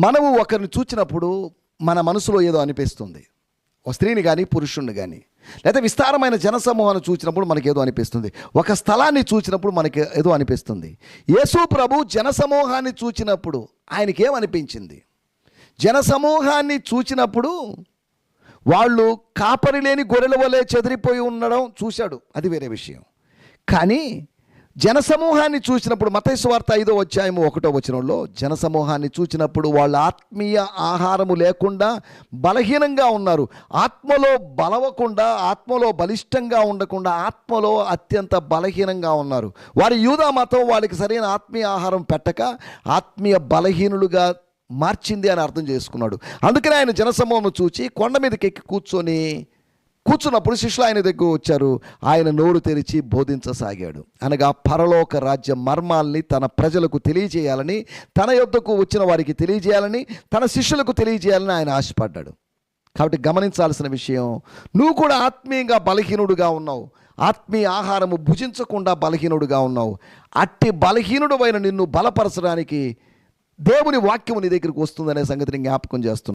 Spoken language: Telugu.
మనము ఒకరిని చూచినప్పుడు మన మనసులో ఏదో అనిపిస్తుంది. ఒక స్త్రీని కానీ పురుషుణ్ణి కానీ, లేదా విస్తారమైన జనసమూహాన్ని చూసినప్పుడు మనకి ఏదో అనిపిస్తుంది. ఒక స్థలాన్ని చూసినప్పుడు మనకి ఏదో అనిపిస్తుంది. యేసు ప్రభు జనసమూహాన్ని చూచినప్పుడు ఆయనకి ఏమనిపించింది? జనసమూహాన్ని చూచినప్పుడు వాళ్ళు కాపరి లేని గొర్రెల వలె చెదిరిపోయి ఉండడం చూశాడు, అది వేరే విషయం. కానీ జనసమూహాన్ని చూసినప్పుడు మత్తయి సువార్త 5వ అధ్యాయము 1వ వచనంలో జనసమూహాన్ని చూసినప్పుడు వాళ్ళు ఆత్మీయ ఆహారము లేకుండా బలహీనంగా ఉన్నారు. ఆత్మలో బలవకుండా, ఆత్మలో బలిష్టంగా ఉండకుండా ఆత్మలో అత్యంత బలహీనంగా ఉన్నారు. వారి యూదా మతం వాళ్ళకి సరైన ఆత్మీయ ఆహారం పెట్టక ఆత్మీయ బలహీనులుగా మార్చింది అని అర్థం చేసుకున్నాడు. అందుకనే ఆయన జనసమూహం చూచి కొండ మీదకి ఎక్కి కూర్చున్నప్పుడు శిష్యులు ఆయన దగ్గర వచ్చారు. ఆయన నోరు తెరిచి బోధించసాగాడు. అనగా పరలోక రాజ్య మర్మాల్ని తన ప్రజలకు తెలియజేయాలని, తన యొద్దకు వచ్చిన వారికి తెలియజేయాలని, తన శిష్యులకు తెలియజేయాలని ఆయన ఆశపడ్డాడు. కాబట్టి గమనించాల్సిన విషయం, నువ్వు కూడా ఆత్మీయంగా బలహీనుడుగా ఉన్నావు, ఆత్మీయ ఆహారము భుజించకుండా బలహీనుడుగా ఉన్నావు. అట్టి బలహీనుడు అయిన నిన్ను బలపరచడానికి దేవుని వాక్యము నీ దగ్గరికి వస్తుందనే సంగతిని జ్ఞాపకం చేస్తున్నాను.